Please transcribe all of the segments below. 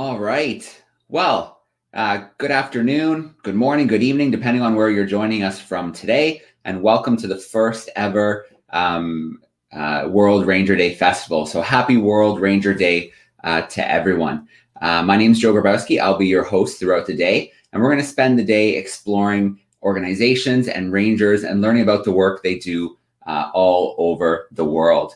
All right. Well, good afternoon, good morning, good evening, depending on where you're joining us from today. And welcome to the first ever World Ranger Day Festival. So happy World Ranger Day to everyone. My name is Joe Grabowski. I'll be your host throughout the day. And we're going to spend the day exploring organizations and rangers and learning about the work they do all over the world.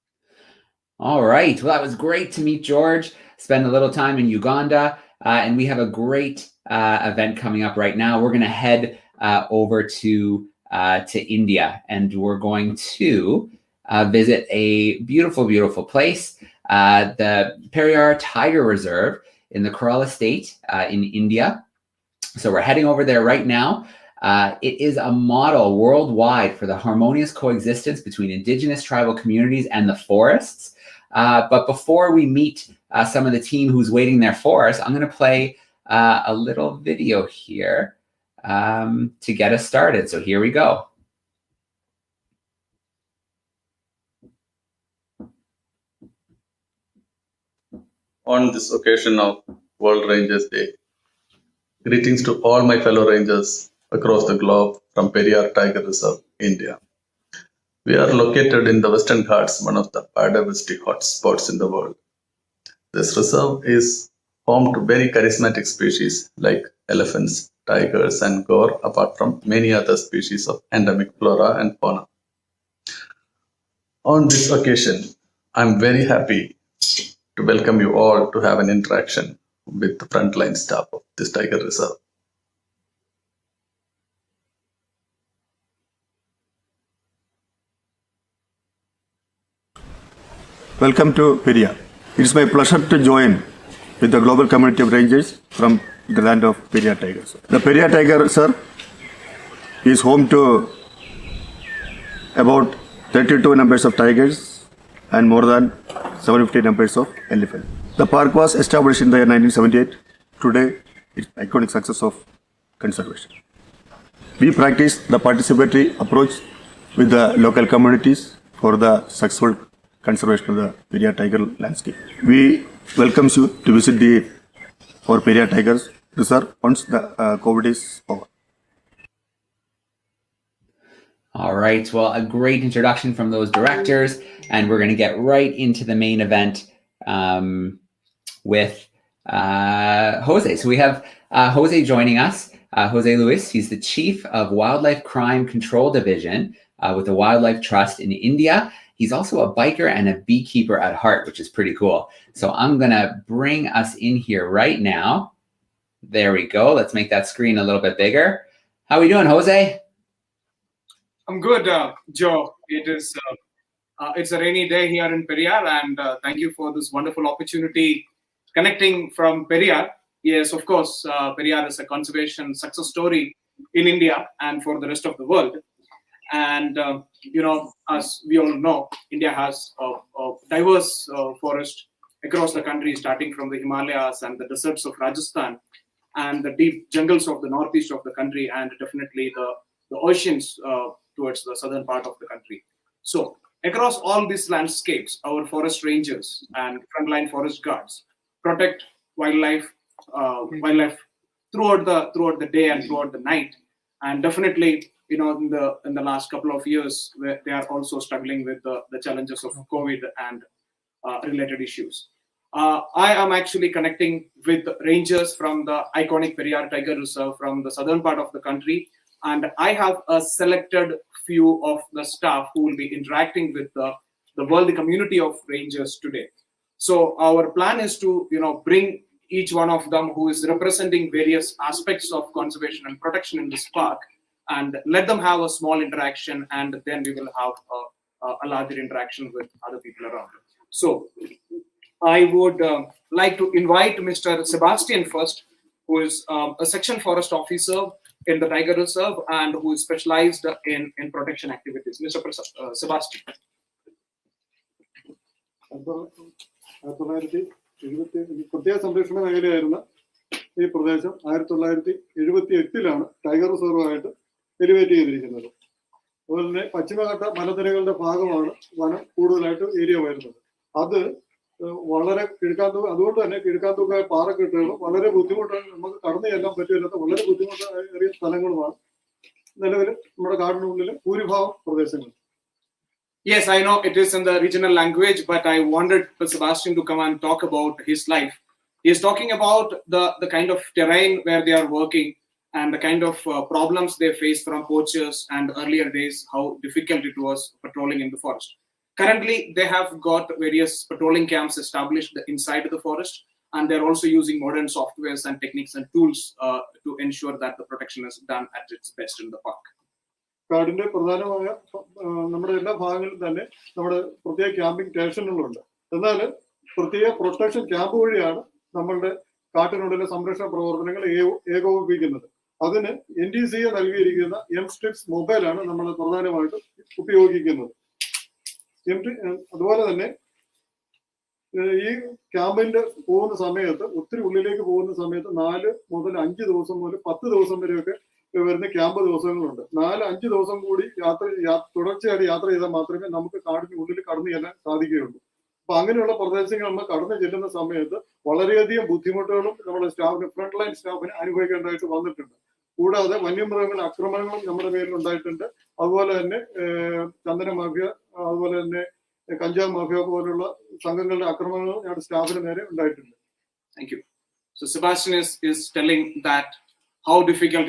All right. Well, that was great to meet George, spend a little time in Uganda, and we have a great event coming up right now. We're going to head over to India, and we're going to visit a beautiful, beautiful place, the Periyar Tiger Reserve in the Kerala state in India. So we're heading over there right now. It is a model worldwide for the harmonious coexistence between indigenous tribal communities and the forests. But before we meet some of the team who's waiting there for us, I'm going to play a little video here to get us started. So here we go. On this occasion of World Rangers Day, greetings to all my fellow rangers across the globe from Periyar Tiger Reserve, India. We are located in the Western Ghats, one of the biodiversity hotspots in the world. This reserve is home to very charismatic species like elephants, tigers, and gore, apart from many other species of endemic flora and fauna. On this occasion, I'm very happy to welcome you all to have an interaction with the frontline staff of this Tiger Reserve. Welcome to Periyar. It is my pleasure to join with the global community of rangers from the land of Periyar Tigers. The Periyar Tiger Reserve is home to about 32 numbers of tigers and more than 750 numbers of elephants. The park was established in the year 1978. Today, it's an iconic success of conservation. We practice the participatory approach with the local communities for the successful conservation of the Periyar Tiger landscape. We welcome you to visit our Periyar Tigers Reserve once the COVID is over. All right. Well, a great introduction from those directors, and we're going to get right into the main event with Jose. So we have Jose joining us. Jose Luis, he's the Chief of Wildlife Crime Control Division with the Wildlife Trust in India. He's also a biker and a beekeeper at heart, which is pretty cool. So I'm going to bring us in here right now. There we go. Let's make that screen a little bit bigger. How are we doing, Jose? I'm good, Joe. It's a rainy day here in Periyar, and thank you for this wonderful opportunity connecting from Periyar. Yes, of course, Periyar is a conservation success story in India and for the rest of the world. And, as we all know, India has a diverse forest across the country, starting from the Himalayas and the deserts of Rajasthan and the deep jungles of the northeast of the country, and definitely the oceans towards the southern part of the country. So across all these landscapes, our forest rangers and frontline forest guards protect wildlife throughout the day and throughout the night. And definitely, in the last couple of years, they are also struggling with the challenges of COVID and related issues. I am actually connecting with rangers from the iconic Periyar Tiger Reserve from the southern part of the country, and I have a selected few of the staff who will be interacting with the world community of rangers today. So our plan is to bring each one of them who is representing various aspects of conservation and protection in this park, and let them have a small interaction, and then we will have a larger interaction with other people around. So I would like to invite Mr. Sebastian first, who is a section forest officer in the Tiger Reserve and who is specialized in protection activities. Mr. Sebastian. പ്രത്യേക സംരക്ഷണ മേഖലയായിരുന്ന ഈ പ്രദേശം 1978 tiger റിസർവായിട്ട് elevate ചെയ്തിരിക്കുന്നത്. അതുപോലെ തന്നെ പശ്ചിമഘട്ട മലനിരകളുടെ ഭാഗമാണ് വനം കൂടുതലായിട്ട് ഏരിയ വരുന്നത്. അത് വളരെ കിഴക്കാത്തൂക്ക, അതുകൊണ്ട് തന്നെ കിഴക്കാത്തൂക്ക പാറക്കെട്ടുകളും വളരെ ബുദ്ധിമുട്ടാണ്, നമുക്ക് കടന്നു ചെല്ലാൻ പറ്റില്ലാത്ത വളരെ ബുദ്ധിമുട്ടേറിയ സ്ഥലങ്ങളുമാണ് നിലവിൽ നമ്മുടെ കാടിനുള്ളിൽ ഭൂരിഭാഗം പ്രദേശങ്ങൾ. Yes, I know it is in the regional language, but I wanted Sebastian to come and talk about his life. He is talking about the kind of terrain where they are working and the kind of problems they face from poachers, and earlier days how difficult it was patrolling in the forest. Currently, they have got various patrolling camps established inside the forest, and they're also using modern softwares and techniques and tools to ensure that the protection is done at its best in the park. കാടിന്റെ പ്രധാനമായ നമ്മുടെ എല്ലാ ഭാഗങ്ങളിലും തന്നെ നമ്മുടെ പ്രത്യേക camping സ്റ്റേഷനുകളുണ്ട്. എന്നാൽ പ്രത്യേക പ്രൊട്ടക്ഷൻ ക്യാമ്പ് വഴിയാണ് നമ്മളുടെ കാട്ടിനുള്ളിലെ സംരക്ഷണ പ്രവർത്തനങ്ങൾ ഏകോപിപ്പിക്കുന്നത്. അതിന് NTCA നൽകിയിരിക്കുന്ന M-Strix മൊബൈലാണ് നമ്മൾ പ്രധാനമായിട്ടും ഉപയോഗിക്കുന്നത്. അതുപോലെ തന്നെ ഈ ക്യാമ്പിന്റെ പോകുന്ന സമയത്ത്, ഒത്തിരി ഉള്ളിലേക്ക് പോകുന്ന സമയത്ത് 4 മുതൽ 5 ദിവസം മുതൽ 10 ദിവസം വരെയൊക്കെ വരുന്ന ക്യാമ്പ് ദിവസങ്ങളുണ്ട്. 4-5 ദിവസം കൂടി തുടർച്ചയായിട്ട് യാത്ര ചെയ്താൽ മാത്രമേ നമുക്ക് കാടിന് ഉള്ളിൽ കടന്നു ചെല്ലാൻ സാധിക്കുകയുള്ളൂ. അപ്പൊ അങ്ങനെയുള്ള പ്രദേശങ്ങൾ നമ്മൾ കടന്നു ചെല്ലുന്ന സമയത്ത് വളരെയധികം ബുദ്ധിമുട്ടുകളും നമ്മുടെ സ്റ്റാഫിന്, ഫ്രണ്ട് ലൈൻ സ്റ്റാഫിന് അനുഭവിക്കേണ്ടതായിട്ട് വന്നിട്ടുണ്ട്. കൂടാതെ വന്യമൃഗങ്ങളുടെ ആക്രമണങ്ങളും നമ്മുടെ പേരിൽ ഉണ്ടായിട്ടുണ്ട്. അതുപോലെ തന്നെ ചന്ദന മാഫിയ, അതുപോലെ തന്നെ കഞ്ചാവ് മാഫിയ പോലുള്ള സംഘങ്ങളുടെ ആക്രമണങ്ങളും ഞങ്ങളുടെ സ്റ്റാഫിന് നേരെ ഉണ്ടായിട്ടുണ്ട്. Thank you. So Sebastian is telling that how difficult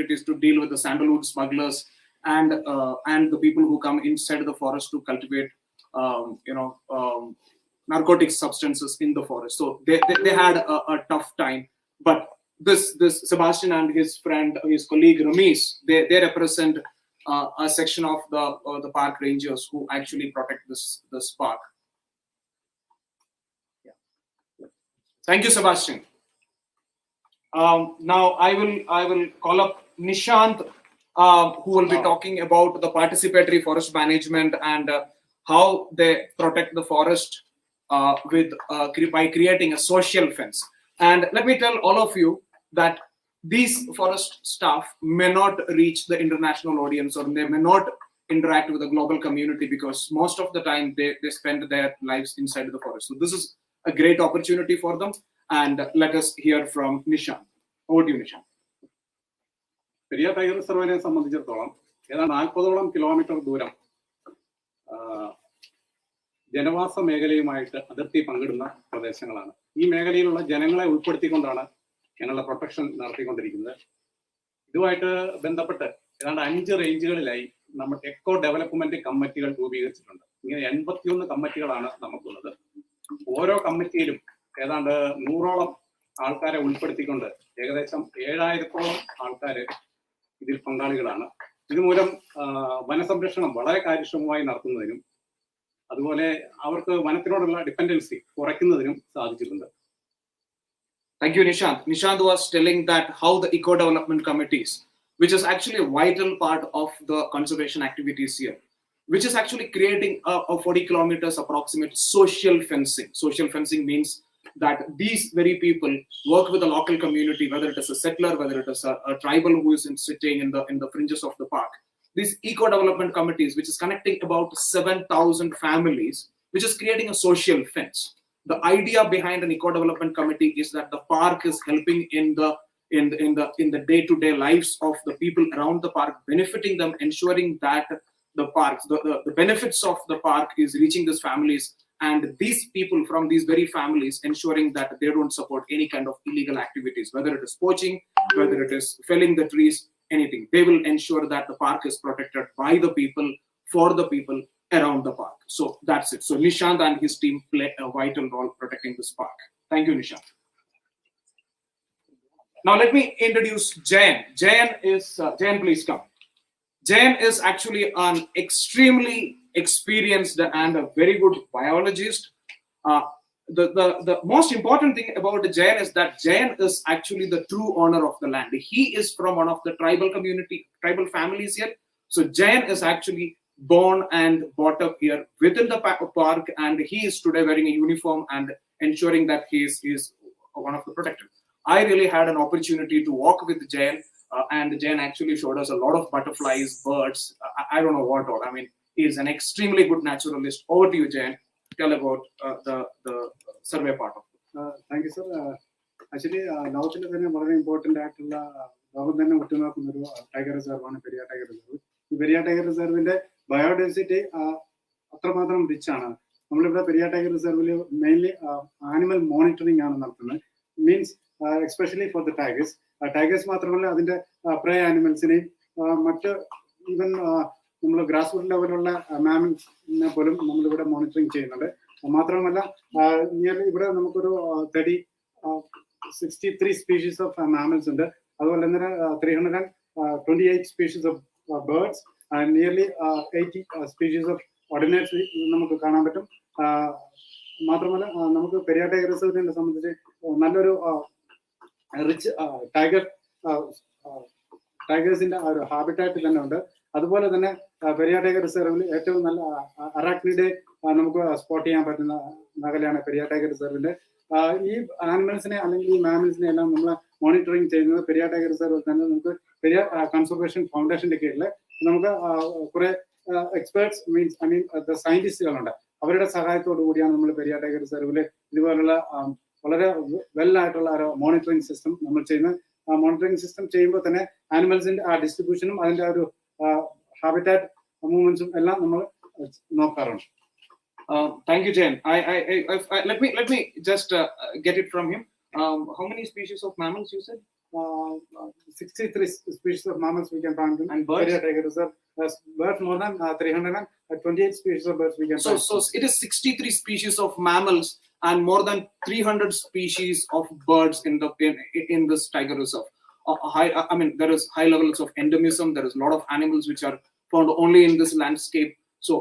it is to deal with the sandalwood smugglers and the people who come inside the forest to cultivate narcotic substances in the forest. So they had a tough time, but this Sebastian and his friend, his colleague Ramesh, they represent a section of the park rangers who actually protect this park. Yeah. Thank you, Sebastian. Now I will call up Nishant, who will be talking about the participatory forest management and how they protect the forest by creating a social fence. And let me tell all of you that these forest staff may not reach the international audience, or they may not interact with the global community, because most of the time they spend their lives inside the forest. So this is a great opportunity for them. And let us hear from Nishant. Over to you, Nishant. Periyar tiger റിസർവിനെ സംബന്ധിച്ചിടത്തോളം ഏതാണ്ട് 40ഓളം kilometre ദൂരം ജനവാസ മേഖലയുമായിട്ട് അതിർത്തി പങ്കിടുന്ന പ്രദേശങ്ങളാണ്. ഈ മേഖലയിലുള്ള ജനങ്ങളെ ഉൾപ്പെടുത്തിക്കൊണ്ടാണ് ഞങ്ങളുടെ പ്രൊട്ടക്ഷൻ നടത്തിക്കൊണ്ടിരിക്കുന്നത്. ഇതുമായിട്ട് ബന്ധപ്പെട്ട് ഏതാണ്ട് 5 റേഞ്ചുകളിലായി നമ്മൾ എക്കോ ഡെവലപ്മെന്റ് കമ്മിറ്റികൾ രൂപീകരിച്ചിട്ടുണ്ട്. ഇങ്ങനെ 81 കമ്മിറ്റികളാണ് നമുക്കുള്ളത്. ഓരോ കമ്മിറ്റിയിലും ഏതാണ്ട് 100ഓളം ആൾക്കാരെ ഉൾപ്പെടുത്തിക്കൊണ്ട് ഏകദേശം 7000ഓളം ആൾക്കാര് ഇതിൽ പങ്കാളികളാണ്. ഇതുമൂലം വനസംരക്ഷണം വളരെ കാര്യക്ഷമമായി നടത്തുന്നതിനും അതുപോലെ അവർക്ക് വനത്തിനോടുള്ള ഡിപ്പെൻഡൻസി കുറയ്ക്കുന്നതിനും സാധിച്ചിട്ടുണ്ട്. Thank you, Nishant. Nishant was telling that how the eco development committees, which is actually a vital part of the conservation activities here, which is actually creating a 40 kilometers approximate social fencing. Social fencing means that these very people work with the local community, whether it is a settler, whether it is a tribal who is sitting in the fringes of the park. These eco development committees, which is connecting about 7,000 families, which is creating a social fence. The idea behind an eco development committee is that the park is helping in the day-to-day lives of the people around the park, benefiting them, ensuring that the parks, the benefits of the park is reaching these families, and these people from these very families ensuring that they don't support any kind of illegal activities, whether it is poaching, whether it is felling the trees, anything. They will ensure that the park is protected by the people, for the people around the park. So that's it. So Nishant and his team play a vital role protecting this park. Thank you, Nishant. Now let me introduce Jayan. Jayan, please come. Jayan is actually an extremely experienced and a very good biologist. The most important thing about Jayan is that Jayan is actually the true owner of the land. He is from one of the tribal families here. So Jayan is actually born and brought up here within the park, and he is today wearing a uniform and ensuring that he is one of the protectors. I really had an opportunity to walk with Jayan, and Jayan actually showed us a lot of butterflies, birds. I don't know what all. I mean, he is an extremely good naturalist. Over to you, Jayan. tell about the survey part of it. Thank you sir. Actually ലോകത്തിൽ തന്നെ വളരെ important ആയിട്ടുള്ള ലോകം തന്നെ ഉറ്റുനോക്കുന്ന ഒരു tiger റിസർവാണ് Periyar tiger reserve. ഈ പെരിയാർ ടൈഗർ റിസർവിന്റെ ബയോഡൈവേഴ്സിറ്റി അത്രമാത്രം റിച്ച് ആണ്. നമ്മളിവിടെ പെരിയാർ ടൈഗർ റിസർവിൽ മെയിൻലി ആനിമൽ മോണിറ്ററിംഗ് ആണ് നടത്തുന്നത്. Means especially for the tigers. Tigers മാത്രമല്ല അതിന്റെ പ്രേ ആനിമൽസിനെയും മറ്റ് ഈവൻ നമ്മൾ ഗ്രാസ് റൂട്ട് ലെവലുള്ള മാമൽസിനെ പോലും നമ്മളിവിടെ മോണിറ്ററിങ് ചെയ്യുന്നുണ്ട്. മാത്രമല്ല നിയർലി ഇവിടെ നമുക്കൊരു 63 സ്പീഷീസ് ഓഫ് മാമൽസ് ഉണ്ട്. അതുപോലെ തന്നെ 328 species of birds and nearly 80 species of ordinates നമുക്ക് കാണാൻ പറ്റും. മാത്രമല്ല നമുക്ക് പെരിയാർ ടൈഗർ റിസർവിനെ സംബന്ധിച്ച് നല്ലൊരു റിച്ച് ടൈഗേഴ്സിന്റെ ഒരു ഹാബിറ്റാറ്റ് തന്നെ ഉണ്ട്. അതുപോലെ തന്നെ പെരിയാർ ടൈഗർ റിസർവിൽ ഏറ്റവും നല്ല അറാക്നിഡെ നമുക്ക് സ്പോട്ട് ചെയ്യാൻ പറ്റുന്ന മേഖലയാണ് പെരിയാർ ടൈഗർ റിസർവിന്റെ. ഈ ആനിമൽസിനെ അല്ലെങ്കിൽ ഈ മാമൽസിനെ എല്ലാം നമ്മൾ മോണിറ്ററിങ് ചെയ്യുന്നത് പെരിയാർ ടൈഗർ റിസർവിൽ തന്നെ. നമുക്ക് പെരിയാർ കൺസർവേഷൻ ഫൗണ്ടേഷന്റെ കീഴിൽ നമുക്ക് കുറെ എക്സ്പേർട്സ് ദ സയന്റിസ്റ്റുകളുണ്ട്. അവരുടെ സഹായത്തോടു കൂടിയാണ് നമ്മൾ പെരിയാർ ടൈഗർ റിസർവിൽ ഇതുപോലുള്ള വളരെ വെൽ ആയിട്ടുള്ള ഒരു മോണിറ്ററിംഗ് സിസ്റ്റം നമ്മൾ ചെയ്യുന്നത്. മോണിറ്ററിംഗ് സിസ്റ്റം ചെയ്യുമ്പോൾ തന്നെ ആനിമൽസിന്റെ ആ ഡിസ്ട്രിബ്യൂഷനും അതിന്റെ ഒരു ഹാബിറ്റാറ്റ് മൂവ്മെന്റ്സും എല്ലാം നമ്മൾ നോക്കാറുണ്ട്. Thank you, Jain. Let me just get it from him. How many species of mammals you said? 63 species of mammals we can find in And birds? Periyar Tiger Reserve. Birds more than 328 species of birds we can find. So it is 63 species of mammals and more than 300 species of birds in this tiger reserve. There is high levels of endemism. There is a lot of animals which are found only in this landscape. So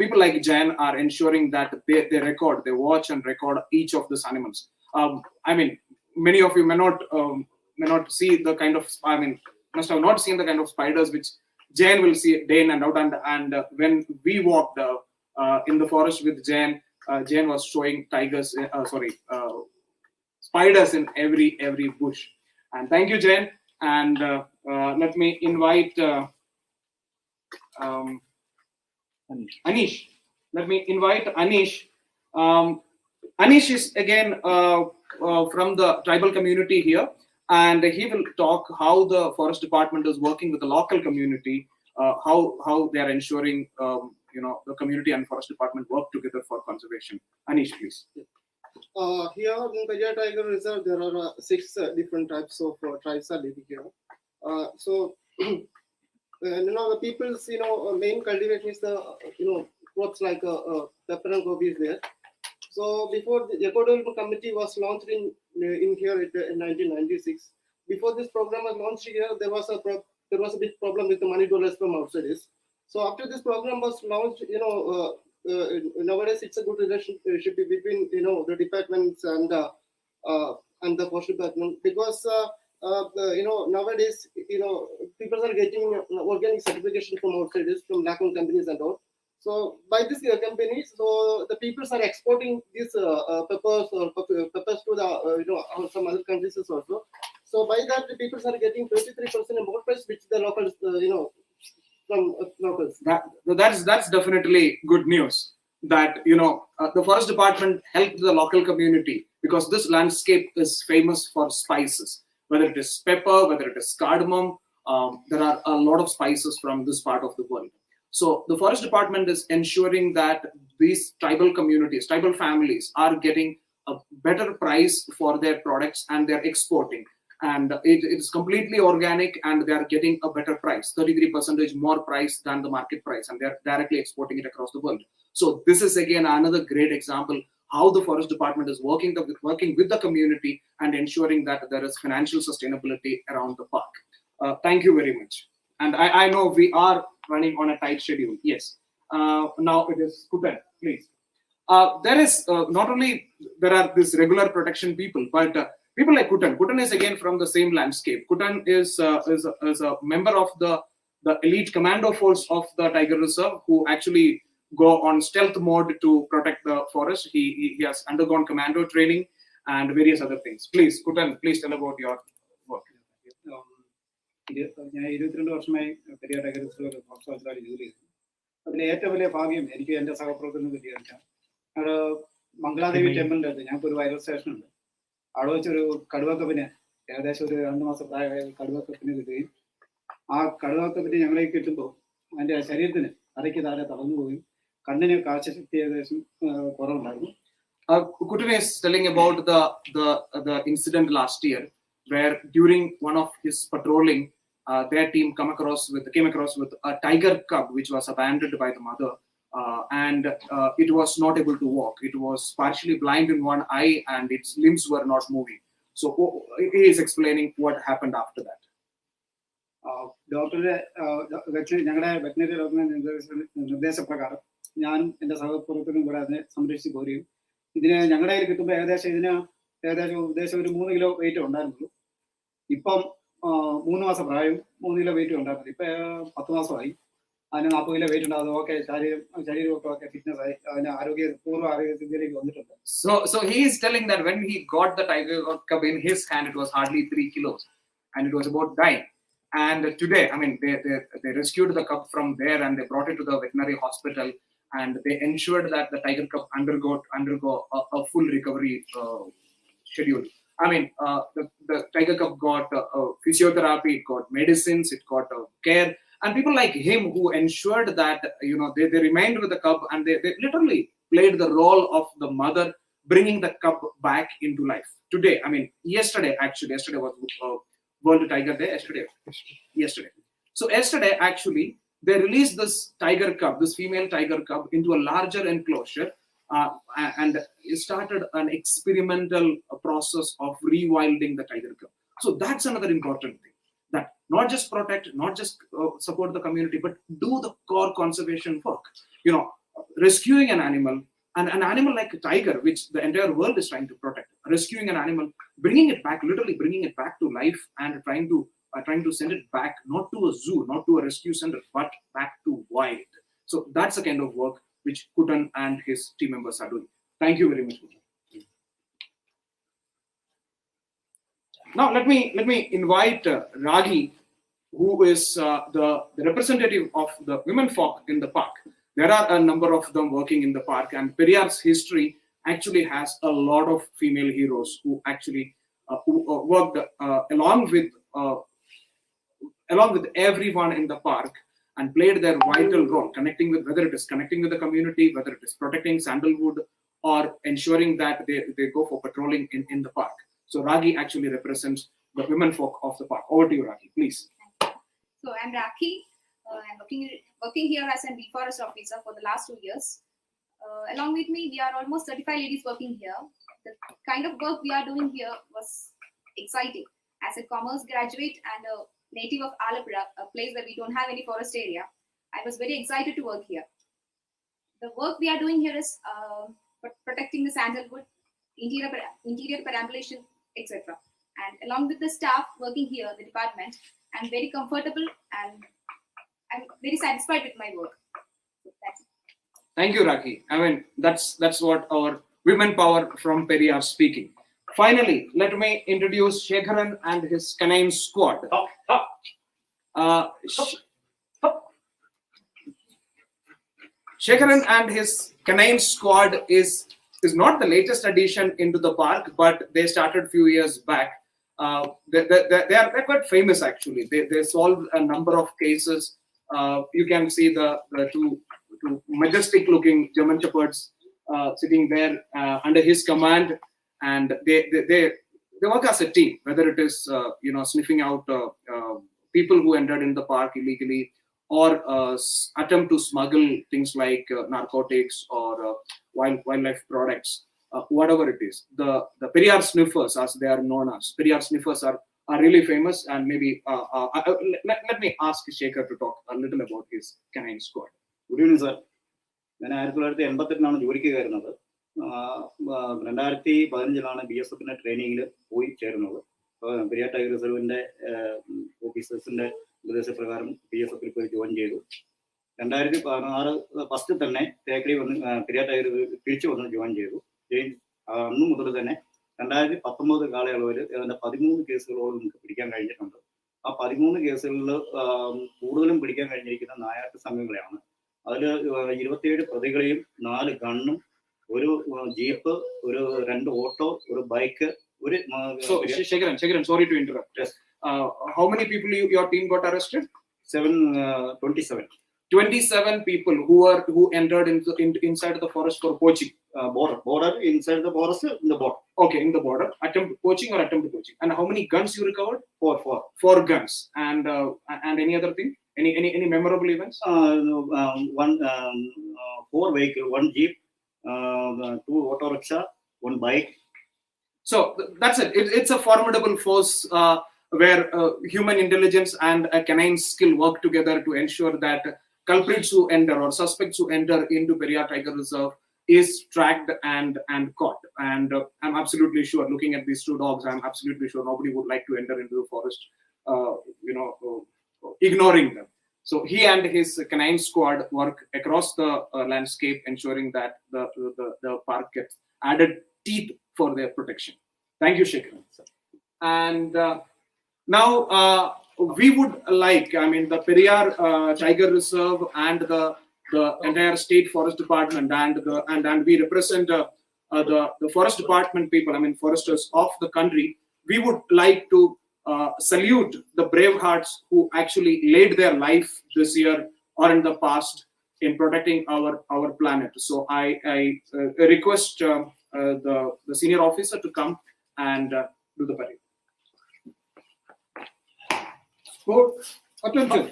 people like Jain are ensuring that they watch and record each of these animals. Many of you may not see the kind of, must have not seen the kind of spiders which Jain will see day in and out. And when we walked in the forest with Jain, Jain was showing spiders in every bush. And thank you, Jain. And let me invite Anish. Let me invite Anish. Anish is again from the tribal community here, and he will talk how the forest department is working with the local community, how they are ensuring the community and forest department work together for conservation. Anish, please. Here in Periyar Tiger Reserve, there are 6 different types of tribes are living here. The people's main cultivation is the crops like pepper and coffee is there. So before the eco-development committee was launched in here in 1996, before this program was launched here, there was a big problem with the money dollars from outside. So after this program was launched, nowadays it's a good relationship between the departments and the forest department, because nowadays people are getting organic certification from outside, from local companies and all. So by this companies, so the people are exporting these peppers to the some other countries also. So by that the people are getting 33% more price, which the locals from locals. That's definitely good news. That the forest department helped the local community, because this landscape is famous for spices. Whether it is pepper, whether it is cardamom, there are a lot of spices from this part of the world. So the forest department is ensuring that these tribal communities, tribal families are getting a better price for their products, and they're exporting. And it is completely organic, and they are getting a better price, 33% more price than the market price, and they're directly exporting it across the world. So this is again another great example how the forest department is working with the community and ensuring that there is financial sustainability around the park. Thank you very much. And I know we are running on a tight schedule. Yes. Now it is Kutan, please. There is not only there are these regular protection people, but people like Kutan. Kutan is again from the same landscape. Kutan is a member of the elite commando force of the Tiger Reserve, who actually go on stealth mode to protect the forest. He has undergone commando training and various other things. Please, Kutan, please tell about your work. ഞാൻ 22 വർഷമായി Periyar tiger reserve ജോലി ചെയ്തു. അതിലെ ഏറ്റവും വലിയ ഭാഗ്യം എനിക്ക് എൻ്റെ സഹപ്രവർത്തനം കിട്ടിയെന്ന് വെച്ചാൽ അവിടെ മംഗളാദേവി ടെമ്പിളിൻ്റെ അടുത്ത് ഞങ്ങൾക്ക് ഒരു വൈറൽ സ്റ്റേഷൻ ഉണ്ട്. അവിടെ വെച്ചൊരു കടുവക്കപ്പിന് ഏകദേശം ഒരു 2 മാസം പ്രായമായ കടുവക്കപ്പിന് കിട്ടുകയും ആ കടുവക്കപ്പിന് ഞങ്ങളെ കിട്ടുമ്പോൾ അതിൻ്റെ ശരീരത്തിന് അരയ്ക്ക് താഴെ തളർന്നു പോയി കണ്ണിന് കാഴ്ചശക്തി ഏകദേശം കുറവുണ്ടായിരുന്നു. Kutan is telling about the incident last year where during one of his patrolling, their team came across with a tiger cub which was abandoned by the mother, and it was not able to walk. It was partially blind in one eye and its limbs were not moving. So he is explaining what happened after that. ഡോക്ടറുടെ ഞങ്ങളുടെ veterinary ഡോക്ടറുടെ നിർദ്ദേശപ്രകാരം ഞാനും എൻ്റെ സഹപ്രവർത്തകരും കൂടെ അതിനെ സംരക്ഷിച്ച് പോരുകയും ഇതിന് ഞങ്ങളുടെ കയ്യിൽ കിട്ടുമ്പോൾ ഏകദേശം ഒരു 3 കിലോ വെയിറ്റ് ഉണ്ടായിരുന്നുള്ളൂ. ഇപ്പം 3 മാസം പ്രായം 3 കിലോ വെയിറ്റ് ഉണ്ടായിരുന്നു. ഇപ്പം 10 മാസമായി. അതിന് 40 കിലോ വെയിറ്റ് ഉണ്ടാകും. ഓക്കെ, ശരീരമൊക്കെ ഫിറ്റ്നസ് ആയി, അതിന് പൂർവ്വ ആരോഗ്യസ്ഥിതിയിലേക്ക് വന്നിട്ടുണ്ട്. So he is telling that when he got the tiger cub in his hand, it was hardly 3 kilos and it was about dying. And today, I mean, they rescued the cub from there and they brought it to the veterinary hospital and they ensured that the tiger cub undergo a full recovery schedule. I mean, the tiger cub got physiotherapy, it got medicines, it got care, and people like him who ensured that they remained with the cub and they literally played the role of the mother, bringing the cub back into life. Today, I mean, yesterday was World Tiger Day. Yesterday. So yesterday, actually, they released this tiger cub, this female tiger cub, into a larger enclosure and started an experimental process of rewilding the tiger cub. So that's another important thing, that not just protect, not just support the community, but do the core conservation work. Rescuing an animal, an animal like a tiger, which the entire world is trying to protect, rescuing an animal, bringing it back, literally bringing it back to life and trying to send it back, not to a zoo, not to a rescue center, but back to wild. So that's the kind of work which Kutan and his team members are doing. Thank you very much, Kutan. Now let me invite Ragi, who is the representative of the women folk in the park. There are a number of them working in the park, and Periyar's history actually has a lot of female heroes who actually worked along with everyone in the park and played their vital role, whether it is connecting with the community, whether it is protecting sandalwood or ensuring that they go for patrolling in the park. So Ragi actually represents the women folk of the park. Over to you, Ragi, please. So I'm Ragi. I'm working here as a forest officer for the last 2 years. Along with me, we are almost 35 ladies working here. The kind of work we are doing here was exciting. As a commerce graduate and a native of Alapura, a place where we don't have any forest area, I was very excited to work here. The work we are doing here is protecting the sandalwood, interior perambulation, etc. And along with the staff working here, the department, I'm very comfortable and I'm very satisfied with my work. So that's it. Thank you, Ragi. I mean, that's what our women power from Periyar speaking. Finally, let me introduce Shekharan and his Canine Squad. Shekharan and his Canine Squad is not the latest addition into the park, but they started few years back. They're quite famous actually. They solved a number of cases. You can see the two majestic looking German shepherds sitting there under his command, and they work as a team, whether it is sniffing out people who entered in the park illegally or attempt to smuggle things like narcotics or wildlife products, whatever it is. The Periyar sniffers, as they are known as, Periyar sniffers are really famous, and maybe let me ask Shekhar to talk a little about his Canine Squad. Good evening, sir. ഞാൻ 1988 ജോലിക്ക് കയറുന്നത്. 2015 BSF ട്രെയിനിങ്ങിൽ പോയി ചേരുന്നത്. Periyar tiger റിസർവിന്റെ ഓഫീസേഴ്സിന്റെ നിർദ്ദേശപ്രകാരം BSF പോയി join ചെയ്തു. 2016 first തന്നെ തേക്കടി വന്ന് പെരിയാർ ടൈഗർ തിരിച്ചു വന്ന് ജോയിൻ ചെയ്തു. അന്ന് മുതൽ തന്നെ 2019 കാലയളവിൽ 13 കേസുകളോളം നമുക്ക് പിടിക്കാൻ കഴിഞ്ഞിട്ടുണ്ട്. ആ 13 കേസുകളിൽ കൂടുതലും പിടിക്കാൻ കഴിഞ്ഞിരിക്കുന്ന നായാട്ട് സംഘങ്ങളെയാണ്. അതിൽ 27 പ്രതികളെയും 4 ഗണ്ണും ഒരു ജീപ്പ്, ഒരു 2 ഓട്ടോ, ഒരു ബൈക്ക്, ഒരു So, Shekaran, sorry to interrupt. Yes. How many people your team got arrested? 27 27 people who entered inside the forest for poaching. border inside the forest in the border. Okay, in the border, attempt poaching. And how many guns you recovered? 4 4 guns. And any other thing? Any memorable events? One 4 vehicle, 1 jeep, 2 auto rickshaw, 1 bike. So that's it. It's a formidable force where human intelligence and a canine skill work together to ensure that culprits who enter or suspects who enter into Periyar Tiger Reserve is tracked and caught. And I'm absolutely sure, looking at these 2 dogs, I'm absolutely sure nobody would like to enter into the forest, ignoring them. So he and his canine squad work across the landscape, ensuring that the park gets added teeth for their protection. Thank you, Shekaran. And now we would like, the Periyar Tiger Reserve and the entire state forest department and we represent the forest department people, foresters of the country. We would like to salute the brave hearts who actually laid their life this year or in the past in protecting our planet. So I request the senior officer to come and do the parade. Good. Attention.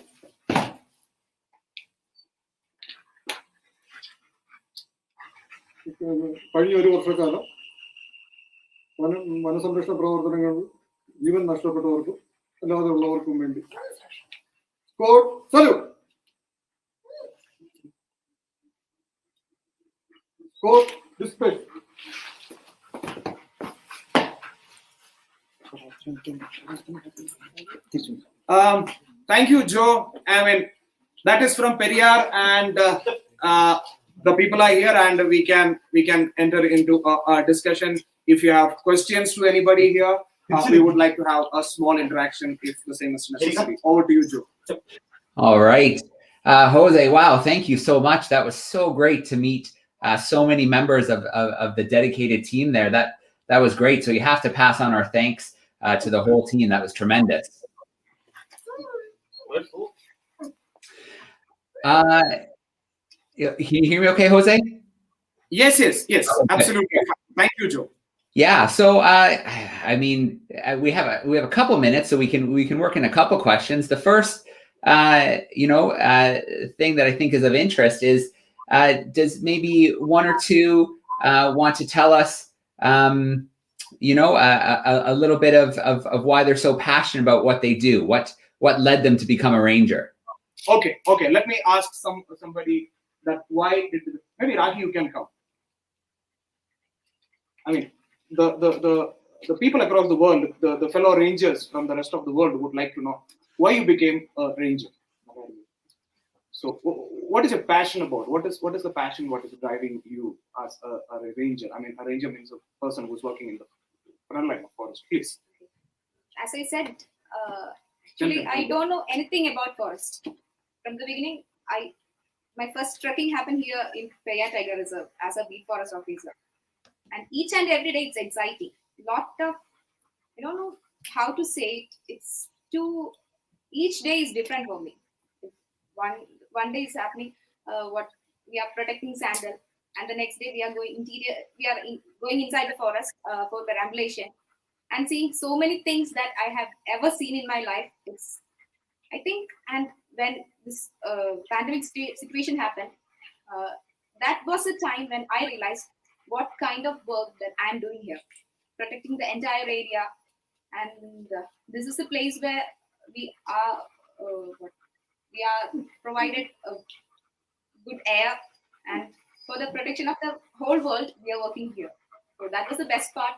കഴിഞ്ഞ 1 വർഷക്കാലം വനസംരക്ഷണ പ്രവർത്തനങ്ങളിൽ ജീവൻ നഷ്ടപ്പെട്ടവർക്കും അല്ലാതെ ഉള്ളവർക്കും വേണ്ടി squad salute. Squad dispatch. Thank you, Joe. That is from Periyar, and the people are here, and we can enter into a discussion. If you have questions to anybody here, we would like to have a small interaction if the same is necessary. Over to you, Joe. All right. Jose, wow, thank you so much. That was so great to meet so many members of the dedicated team there. That was great. So you have to pass on our thanks to the whole team. That was tremendous. Can you hear me okay, Jose? Yes, Okay. absolutely. Thank you, Joe. Yeah, so we have a couple minutes, so we can work in a couple questions. The first thing that I think is of interest is, does maybe 1 or 2 want to tell us a little bit of why they're so passionate about what they do? What led them to become a ranger? Okay. Let me ask somebody that why did maybe Rahi, you can come. The people across the world, the fellow rangers from the rest of the world would like to know why you became a ranger. So what is your passion about? What is the passion? What is driving you as a ranger? A ranger means a person who's working in the front line of forest. Please. As I said, actually, I don't know anything about forest. From the beginning, my first trekking happened here in Periyar Tiger Reserve as a beat forest officer. And each and every day it's exciting. Lot of, I don't know how to say it. Each day is different for me. One day is happening, what we are protecting sandal, and the next day we are going inside the forest for perambulation and seeing so many things that I have ever seen in my life. And when this pandemic situation happened, that was the time when I realized what kind of work that I'm doing here, protecting the entire area. And this is a place where we are provided good air, and for the protection of the whole world, we are working here. So that was the best part,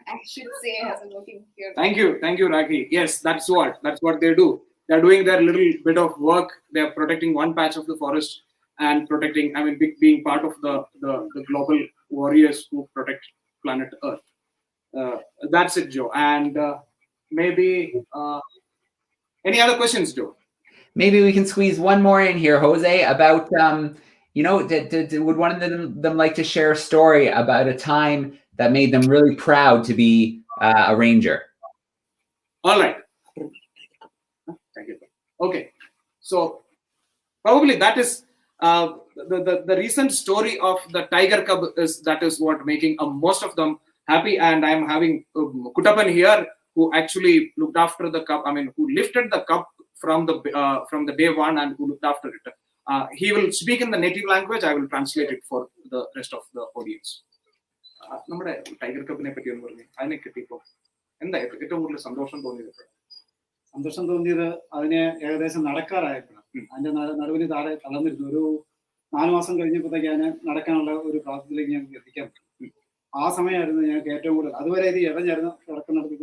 I should say, as I'm working here. Thank you, Raki. Yes, that's what they do. They're doing their little bit of work. They're protecting one patch of the forest and protecting, being part of the global warriors who protect planet Earth. That's it, Joe. And maybe any other questions, Joe? Maybe we can squeeze one more in here, Jose, about would one of them like to share a story about a time that made them really proud to be a ranger? All right. Thank you. Okay. So probably that is the recent story of the tiger cub is what making most of them happy. And I'm having Kutapan here who actually looked after the cub. I mean, who lifted the cub from the day one and who looked after it. He will speak in the native language. I will translate it for the rest of the audience. നമ്മുടെ tiger കപ്പിനെ പറ്റി ഒന്ന് പറഞ്ഞു. അതിനെ കിട്ടിയപ്പോൾ എന്താ ഏറ്റവും കൂടുതൽ സന്തോഷം തോന്നിയത്? സന്തോഷം തോന്നിയത് അതിനെ ഏകദേശം നടക്കാറായപ്പോഴാണ്. അതിന്റെ നടുവിന് താഴെ തളർന്നിരുന്നു. ഒരു 4 മാസം കഴിഞ്ഞപ്പോഴത്തേക്ക് അതിനെ നടക്കാനുള്ള ഒരു പ്രാപ്തിയിലേക്ക് ഞാൻ എത്തിക്കാൻ പറ്റും. ആ സമയമായിരുന്നു ഞങ്ങൾക്ക് ഏറ്റവും കൂടുതൽ. അതുവരെ ഇത് ഇടഞ്ഞായിരുന്നു കിടക്കുന്നിടത്ത്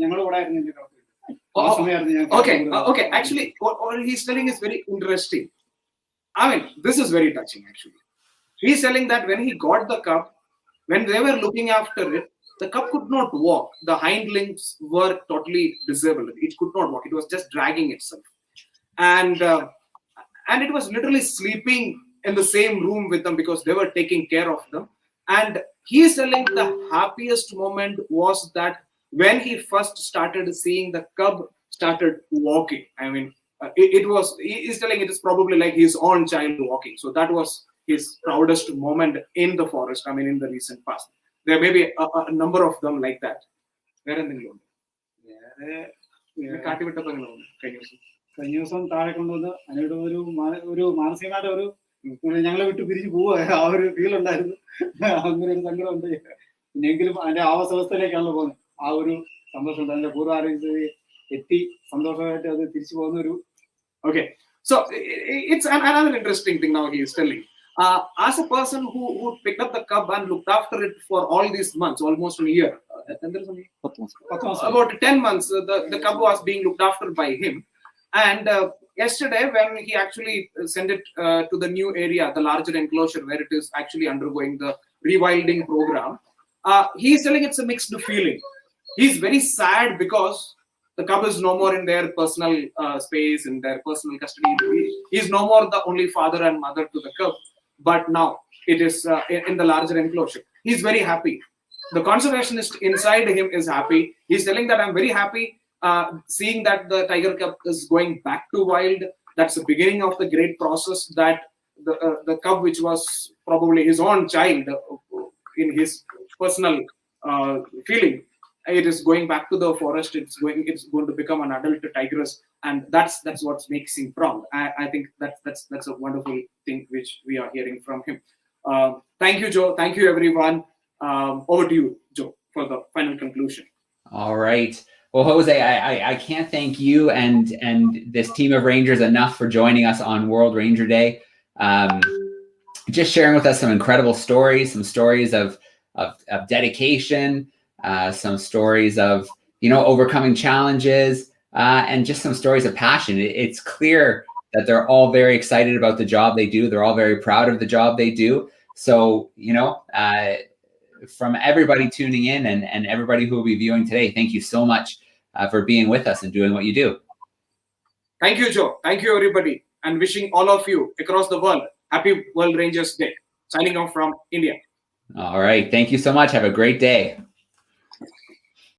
ഞങ്ങളുടെ കൂടെ ആയിരുന്നു എന്റെ കിടക്കുന്നത്. ആ സമയമായിരുന്നു ഞാൻ. Okay. Actually, what he's telling is very interesting. I mean, this is very touching actually. He's telling that when he got the cub, when they were looking after it, the cub could not walk. The hind limbs were totally disabled. It could not walk. It was just dragging itself. And it was literally sleeping in the same room with them because they were taking care of them. And he is telling the happiest moment was that when he first started seeing the cub started walking. I mean, he's telling it is probably like his own child walking. So that was his proudest moment in the forest. I mean, in the recent past. There may be a number of them like that. കഴിഞ്ഞ ദിവസം താഴെ കൊണ്ടുവന്ന് അതിനോട് ഒരു മാനസികമായിട്ട് ഒരു ഞങ്ങളെ വിട്ട് പിരിഞ്ഞു പോവുക ആ ഒരു ഫീൽ ഉണ്ടായിരുന്നു. അങ്ങനെ ഒരു സങ്കടം ഉണ്ട്. പിന്നെങ്കിലും അതിന്റെ ആവാസവസ്ഥയിലേക്കാണല്ലോ പോകുന്നത്. ആ ഒരു സന്തോഷം ഉണ്ട്. അതിന്റെ പൂർവ്വാരോഗ്യത്തിൽ എത്തി സന്തോഷമായിട്ട് അത് തിരിച്ചു പോകുന്ന ഒരു. Okay, so it's another interesting thing now he is telling. As a person who picked up the cub and looked after it for all these months, almost a year, about 10 months, the cub was being looked after by him. And yesterday, when he actually sent it to the new area, the larger enclosure where it is actually undergoing the rewilding program, he is telling it's a mixed feeling. He's very sad because the cub is no more in their personal space, in their personal custody. He's no more the only father and mother to the cub, but now it is in the larger enclosure. He's very happy. The conservationist inside him is happy. He's telling that I'm very happy seeing that the tiger cub is going back to wild. That's the beginning of the great process that the cub, which was probably his own child in his personal feeling, it is going back to the forest. It's going to become an adult tigress, and that's what makes him proud. I think that's a wonderful thing which we are hearing from him. Thank you, Joe. Thank you, everyone. Over to you, Joe, for the final conclusion. All right. Well, Jose, I can't thank you and this team of Rangers enough for joining us on World Ranger Day. Just sharing with us some incredible stories, some stories of dedication, some stories of overcoming challenges, and just some stories of passion. It's clear that they're all very excited about the job they do. They're all very proud of the job they do. So from everybody tuning in and everybody who will be viewing today, thank you so much for being with us and doing what you do. Thank you, Joe. Thank you, everybody. And wishing all of you across the world happy World Rangers Day. Signing off from India. All right. Thank you so much. Have a great day.